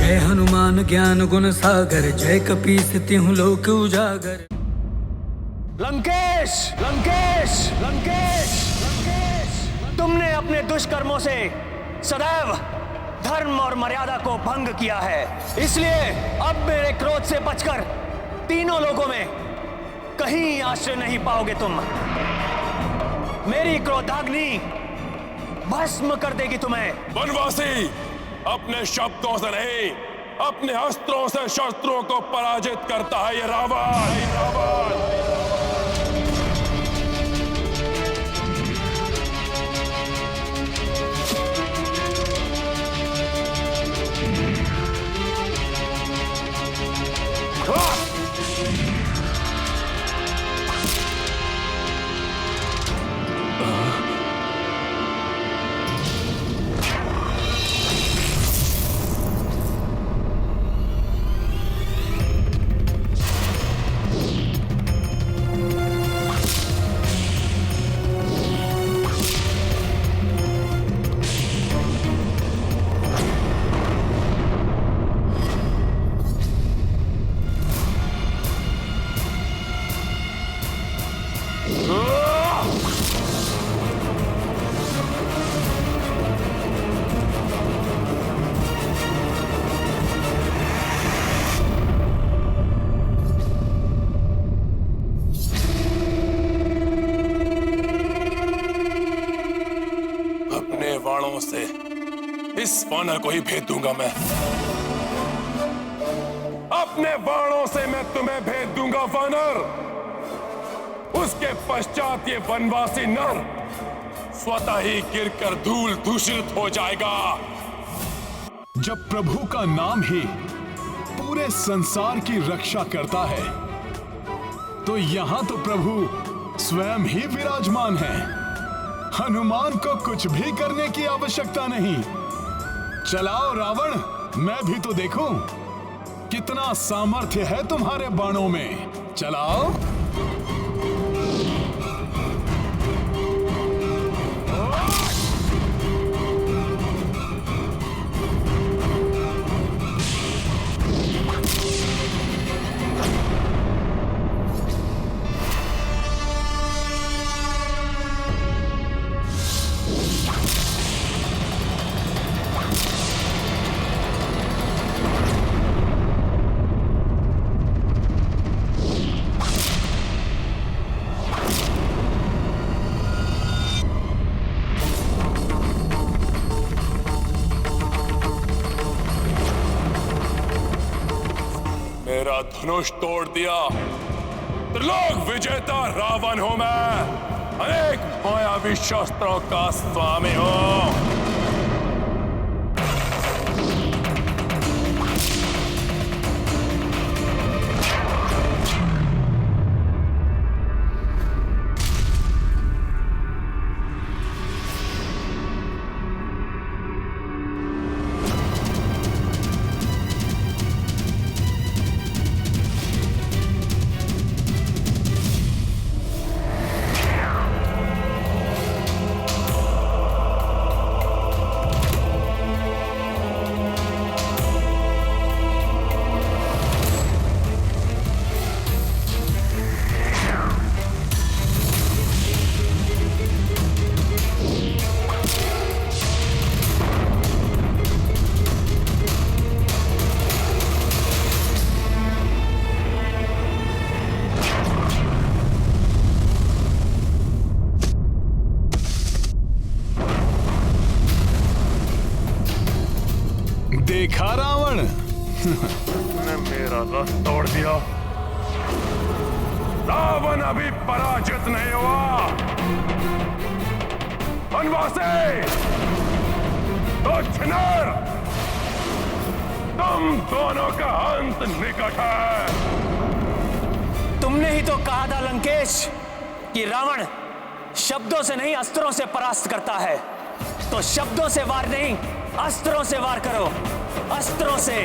जय हनुमान ज्ञान गुण सागर, जय कपीस तिहुँ लोक उजागर। लंकेश, लंकेश, लंकेश, लंकेश, तुमने अपने दुष्कर्मों से सदैव धर्म और मर्यादा को भंग किया है, इसलिए अब मेरे क्रोध से बचकर तीनों लोगों में कहीं आश्रय नहीं पाओगे तुम। मेरी क्रोधाग्नि भस्म कर देगी तुम्हें। वनवासी, अपने शब्दों से नहीं, अपने अस्त्रों से शस्त्रों को पराजित करता है ये रावण। बाणों से इस वानर को ही भेद दूंगा मैं। अपने बाणों से मैं तुम्हें भेद दूंगा वानर। उसके पश्चात ये वनवासी नर स्वतः ही गिरकर धूल दूषित हो जाएगा। जब प्रभु का नाम ही पूरे संसार की रक्षा करता है, तो यहां तो प्रभु स्वयं ही विराजमान है। हनुमान को कुछ भी करने की आवश्यकता नहीं। चलाओ रावण, मैं भी तो देखूं कितना सामर्थ्य है तुम्हारे बाणों में। चलाओ। मेरा धनुष तोड़ दिया, त्रिलोक विजेता रावण हूं मैं। अनेक मायावी शस्त्रों का स्वामी हूं। देखा रावण, ने मेरा रथ तोड़ दिया। रावण अभी पराजित नहीं हुआ। वनवासी, तुच्छ नर, तुम दोनों का अंत निकट है। तुमने ही तो कहा था लंकेश कि रावण शब्दों से नहीं अस्त्रों से परास्त करता है, तो शब्दों से वार नहीं, अस्त्रों से वार करो, अस्त्रों से।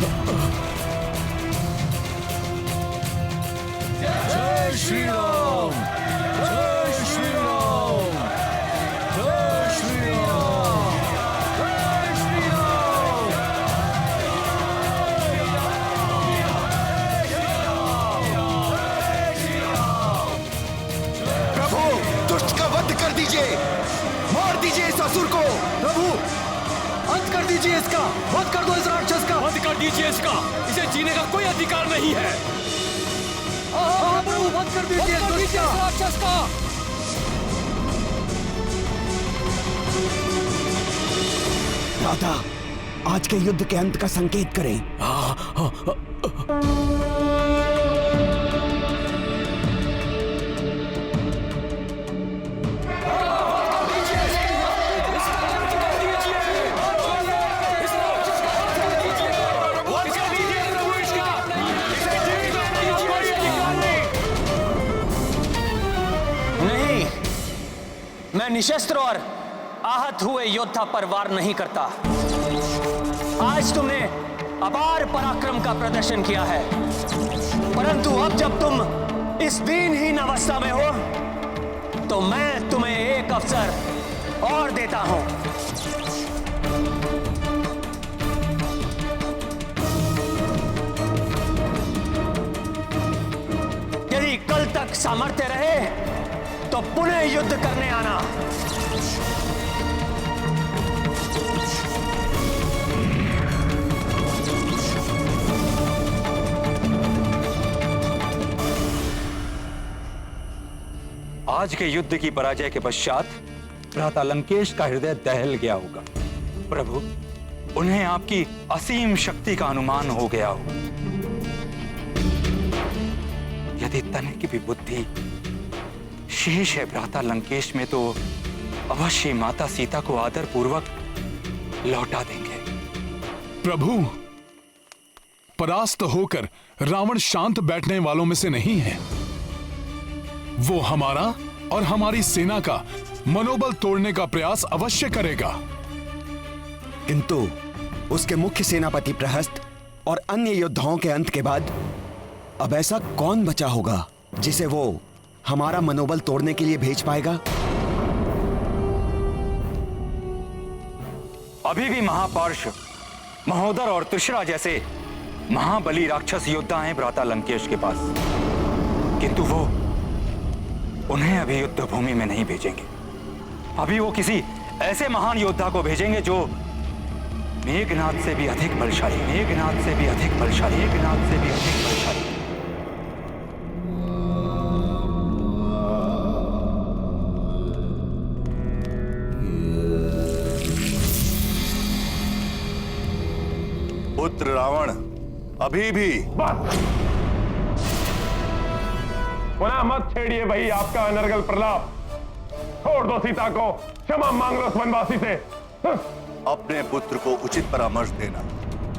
जय श्री राम, जय श्री राम, जय श्री राम, जय श्री राम। प्रभु, दुष्ट का वध कर दीजिए, मार दीजिए इस असुर को। प्रभु, अंत कर दीजिए इसका, वध कर दो इस राक्षस का। वध कर दीजिए इसका, इसे जीने का कोई अधिकार नहीं है। प्रभु, वध कर दीजिए इस राक्षस का। राधा, आज के युद्ध के अंत का संकेत करें। नहीं, मैं निशस्त्र और आहत हुए योद्धा पर वार नहीं करता। आज तुमने अपार पराक्रम का प्रदर्शन किया है, परंतु अब जब तुम इस दीनहीन अवस्था में हो, तो मैं तुम्हें एक अवसर और देता हूं। यदि कल तक सामर्थ्य रहे तो पुनः युद्ध करने आना। आज के युद्ध की पराजय के पश्चात भ्राता लंकेश का हृदय दहल गया होगा। प्रभु, उन्हें आपकी असीम शक्ति का अनुमान हो गया होगा। यदि तने की भी बुद्धि शेष है भ्राता लंकेश में, तो अवश्य माता सीता को आदर पूर्वक लौटा देंगे। प्रभु, परास्त होकर रावण शांत बैठने वालों में से नहीं है। वो हमारा और हमारी सेना का मनोबल तोड़ने का प्रयास अवश्य करेगा। किंतु उसके मुख्य सेनापति प्रहस्त और अन्य योद्धाओं के अंत के बाद अब ऐसा कौन बचा होगा जिसे वो हमारा मनोबल तोड़ने के लिए भेज पाएगा? अभी भी महापार्श, महोदर और तुषरा जैसे महाबली राक्षस योद्धा हैं भ्राता लंकेश के पास, किंतु वो उन्हें अभी युद्ध भूमि में नहीं भेजेंगे। अभी वो किसी ऐसे महान योद्धा को भेजेंगे जो मेघनाद से भी अधिक बलशाली, मेघनाद से भी अधिक बलशाली, मेघनाद से भी अधिक बलशाली। पुत्र रावण, अभी भी पुनः मत छेड़िए भाई आपका अनर्गल प्रलाप। छोड़ दो सीता को, क्षमा मांग लो उस वनवासी से। अपने पुत्र को उचित परामर्श देना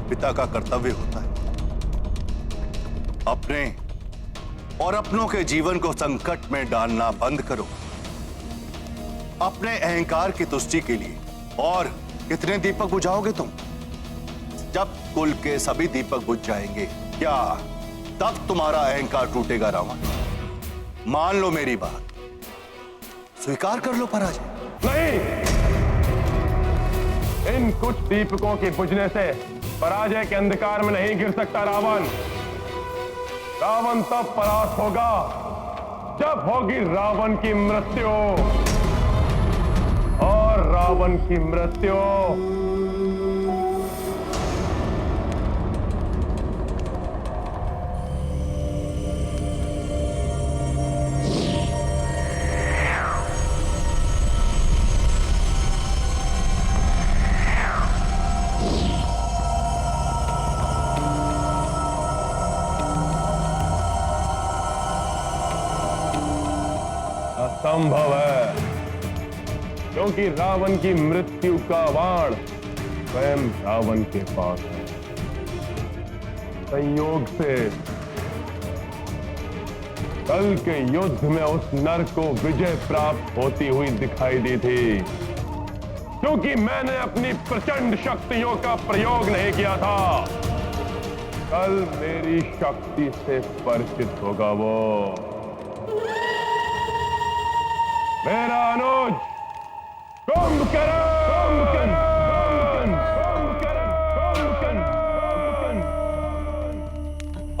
पिता का कर्तव्य होता है। अपने और अपनों के जीवन को संकट में डालना बंद करो। अपने अहंकार की तुष्टि के लिए और कितने दीपक बुझाओगे तुम? जब कुल के सभी दीपक बुझ जाएंगे, क्या तब तुम्हारा अहंकार टूटेगा रावण? मान लो मेरी बात, स्वीकार कर लो पराजय। नहीं, इन कुछ दीपकों के बुझने से पराजय के अंधकार में नहीं गिर सकता रावण। रावण तब परास्त होगा जब होगी रावण की मृत्यु, और रावण की मृत्यु असंभव है, क्योंकि रावण की मृत्यु का बाण स्वयं रावण के पास है। संयोग से कल के युद्ध में उस नर को विजय प्राप्त होती हुई दिखाई दी थी, क्योंकि मैंने अपनी प्रचंड शक्तियों का प्रयोग नहीं किया था। कल मेरी शक्ति से परिचित होगा वो। मेरा अनुज कुंभकर्ण।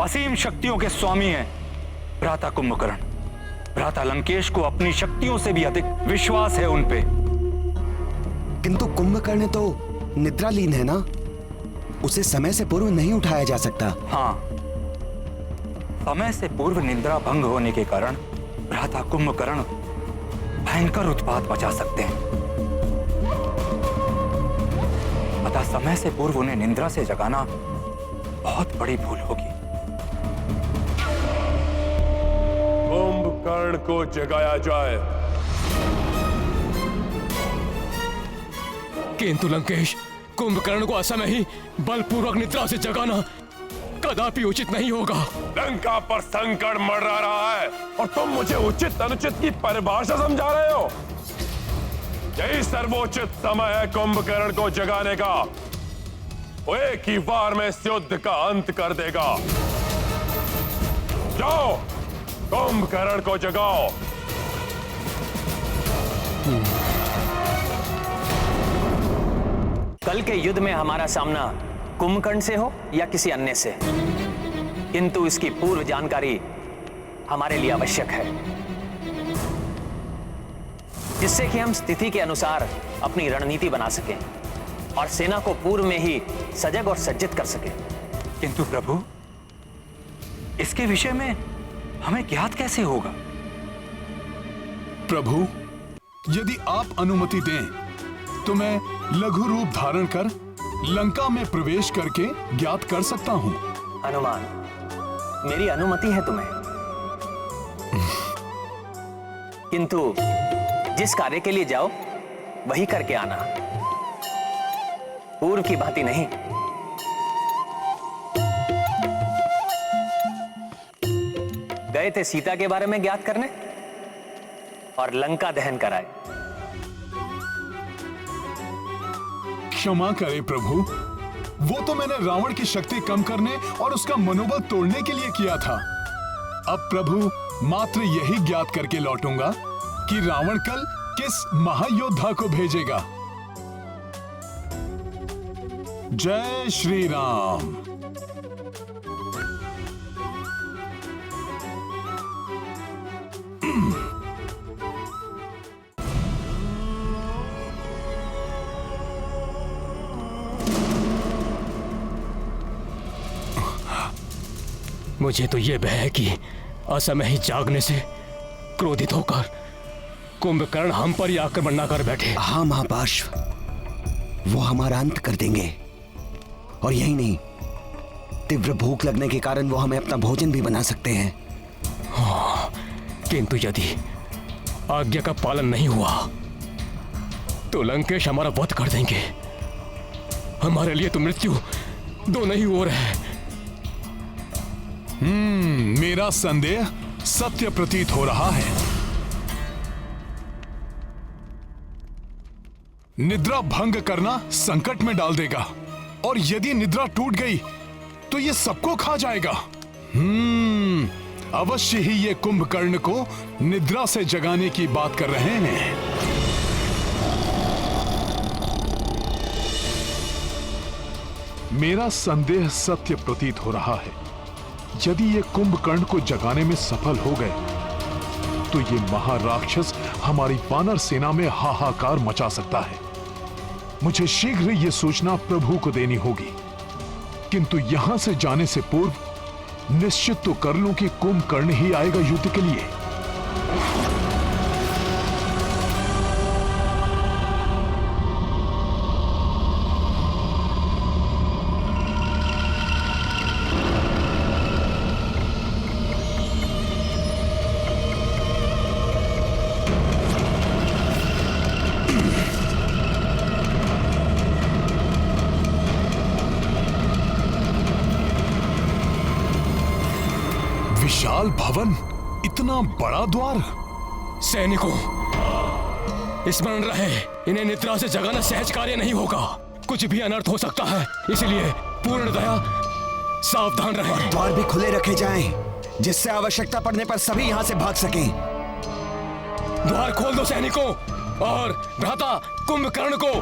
असीम शक्तियों के स्वामी हैं भ्राता कुंभकर्ण। भ्राता लंकेश को अपनी शक्तियों से भी अधिक विश्वास है उन पे। किंतु कुंभकर्ण तो निद्रालीन है ना, उसे समय से पूर्व नहीं उठाया जा सकता। हाँ, समय से पूर्व निद्रा भंग होने के कारण भ्राता कुंभकर्ण भयंकर उत्पात मचा सकते हैं। अतः समय से पूर्व उन्हें निद्रा से जगाना बहुत बड़ी भूल होगी। कुंभकर्ण को जगाया जाए। किंतु लंकेश, कुंभकर्ण को असमय ही बलपूर्वक निद्रा से जगाना कदापि उचित नहीं होगा। लंका पर संकट मंडरा रहा है और तुम मुझे उचित अनुचित की परिभाषा समझा रहे हो। यही सर्वोचित समय है कुंभकर्ण को जगाने का। वो एक ही बार में इस युद्ध का अंत कर देगा। जाओ, कुंभकर्ण को जगाओ। कल के युद्ध में हमारा सामना कुंभकर्ण से हो या किसी अन्य से, किंतु इसकी पूर्व जानकारी हमारे लिए आवश्यक है, जिससे कि हम स्थिति के अनुसार अपनी रणनीति बना सकें और सेना को पूर्व में ही सजग और सज्जित कर सकें। किंतु प्रभु, इसके विषय में हमें ज्ञात कैसे होगा? प्रभु, यदि आप अनुमति दें तो मैं लघु रूप धारण कर लंका में प्रवेश करके ज्ञात कर सकता हूं। हनुमान, मेरी अनुमति है तुम्हें, किंतु जिस कार्य के लिए जाओ वही करके आना, पूर्व की भांति नहीं। गए थे सीता के बारे में ज्ञात करने और लंका दहन कराए। क्षमा करें प्रभु, वो तो मैंने रावण की शक्ति कम करने और उसका मनोबल तोड़ने के लिए किया था। अब प्रभु मात्र यही ज्ञात करके लौटूंगा कि रावण कल किस महायोद्धा को भेजेगा। जय श्री राम। मुझे तो यह भय है कि असमय ही जागने से क्रोधित होकर कुंभकर्ण हम पर ही आक्रमण न कर बैठे। हाँ महापार्श्व, वो हमारा अंत कर देंगे। और यही नहीं, तीव्र भूख लगने के कारण वो हमें अपना भोजन भी बना सकते हैं। हाँ, किंतु यदि आज्ञा का पालन नहीं हुआ तो लंकेश हमारा वध कर देंगे। हमारे लिए तो मृत्यु दोनों ही ओर है। मेरा संदेह सत्य प्रतीत हो रहा है। निद्रा भंग करना संकट में डाल देगा, और यदि निद्रा टूट गई तो ये सबको खा जाएगा। अवश्य ही ये कुंभकर्ण को निद्रा से जगाने की बात कर रहे हैं। मेरा संदेह सत्य प्रतीत हो रहा है। यदि ये कुंभकर्ण को जगाने में सफल हो गए तो ये महाराक्षस हमारी वानर सेना में हाहाकार मचा सकता है। मुझे शीघ्र ये सूचना प्रभु को देनी होगी, किंतु यहां से जाने से पूर्व निश्चित तो कर लूं कि कुंभकर्ण ही आएगा युद्ध के लिए। विशाल भवन, इतना बड़ा द्वार। सैनिकों, स्मरण रहे, इन्हें निद्रा से जगाना सहज कार्य नहीं होगा। कुछ भी अनर्थ हो सकता है, इसलिए पूर्ण दया सावधान रहें। द्वार भी खुले रखे जाएं, जिससे आवश्यकता पड़ने पर सभी यहाँ से भाग सकें। द्वार खोल दो सैनिकों, और भ्राता कुंभकर्ण को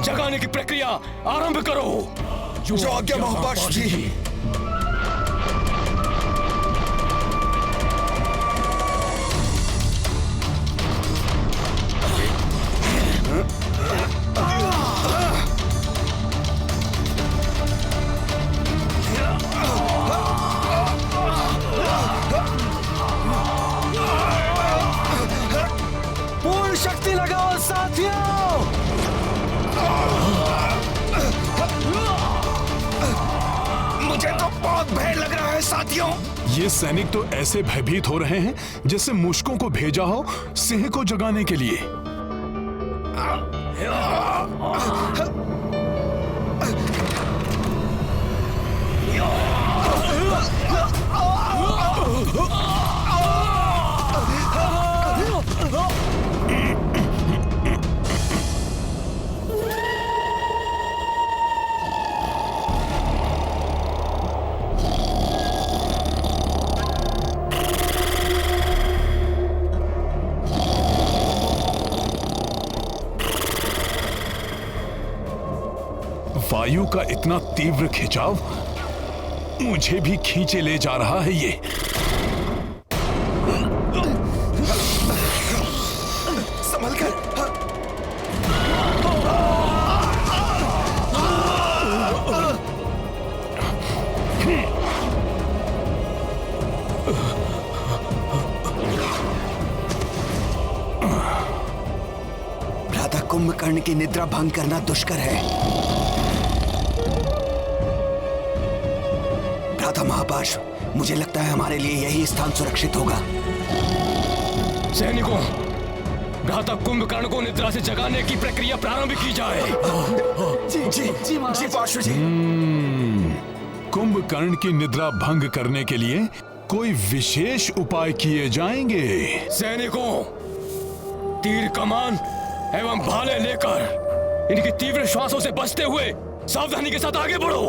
जगाने की प्रक्रिया आरंभ करो। जो आज्ञा महापार्षद जी। पूर्ण शक्ति लगाओ साथियों। मुझे तो बहुत भय लग रहा है साथियों। ये सैनिक तो ऐसे भयभीत हो रहे हैं जैसे मूषकों को भेजा हो सिंह को जगाने के लिए। वायु का इतना तीव्र खिंचाव मुझे भी खींचे ले जा रहा है। ये संभल कर। भ्राता कुंभकर्ण की निद्रा भंग करना दुष्कर है। भ्राता महापार्षद, मुझे लगता है हमारे लिए यही स्थान सुरक्षित होगा। सैनिकों, भ्राता कुंभकर्ण को निद्रा से जगाने की प्रक्रिया प्रारंभ की जाए। जी पार्षद जी। कुंभकर्ण की निद्रा भंग करने के लिए कोई विशेष उपाय किए जाएंगे। सैनिकों, तीर कमान एवं भाले लेकर इनकी तीव्र श्वासों से बचते हुए सावधानी के साथ आगे बढ़ो।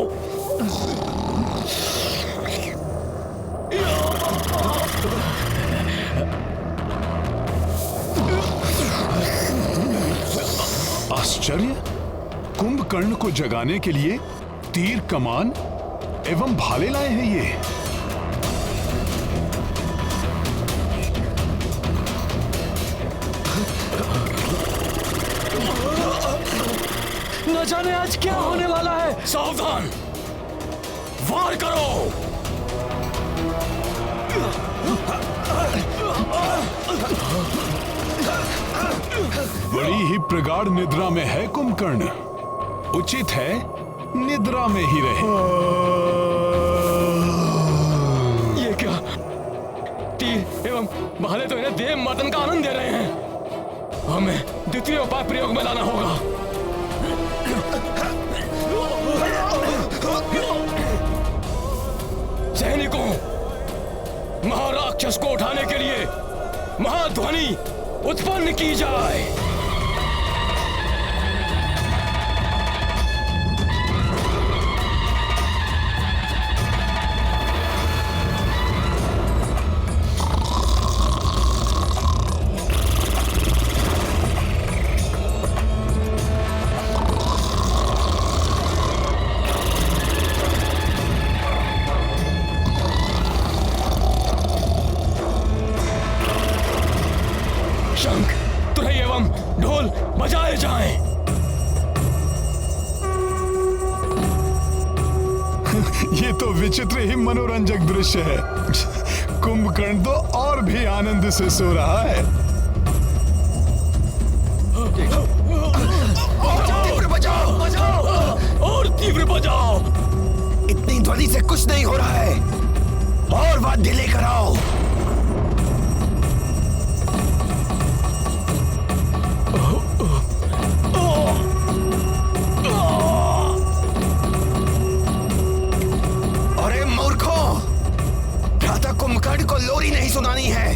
आश्चर्य, कुंभकर्ण को जगाने के लिए तीर कमान एवं भाले लाए हैं ये। न जाने आज क्या होने वाला है। सावधान, वार करो। बड़ी ही प्रगाढ़ निद्रा में है कुंभकर्ण। उचित है निद्रा में ही रहे। ये क्या? तीर एवं भाले तो इन्हें देव मर्दन का आनंद दे रहे हैं। हमें द्वितीय उपाय प्रयोग में लाना होगा। सैनिकों, महाराक्षस को उठाने के लिए महाध्वनि उत्पन्न की जाए। शंख, तुरही एवं ढोल बजाए जाएं। ये तो विचित्र ही मनोरंजक दृश्य है। कुंभकर्ण तो और भी आनंद से सो रहा है। तीव्र बजाओ, बजाओ और तीव्र बजाओ। इतनी ध्वनि से कुछ नहीं हो रहा है। और वाद्य लेकर आओ। अरे मूर्खों, भ्राता कुंभकर्ण को लोरी नहीं सुनानी है,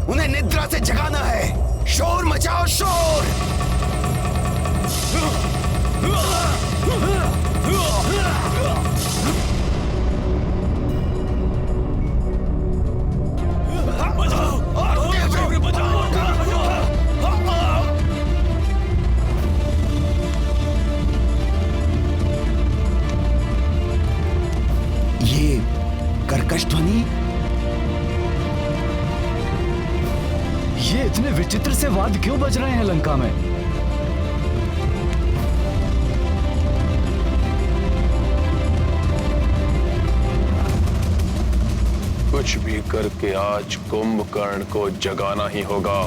उन्हें निद्रा से जगाना है। शोर मचाओ, शोर। ये कर्कश ध्वनि, ये इतने विचित्र से वाद्य क्यों बज रहे हैं लंका में? कुछ भी करके आज कुंभकर्ण को जगाना ही होगा।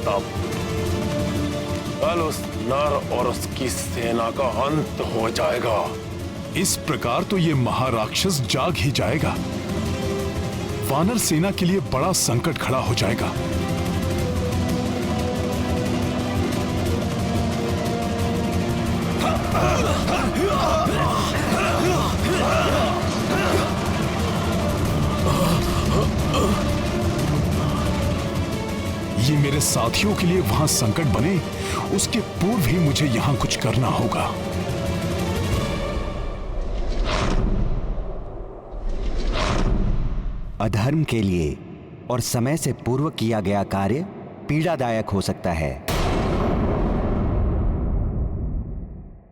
तब कल उस नर और उसकी सेना का अंत हो जाएगा। इस प्रकार तो ये महाराक्षस जाग ही जाएगा। वानर सेना के लिए बड़ा संकट खड़ा हो जाएगा। ये मेरे साथियों के लिए वहां संकट बने, उसके पूर्व ही मुझे यहां कुछ करना होगा। अधर्म के लिए और समय से पूर्व किया गया कार्य पीड़ादायक हो सकता है।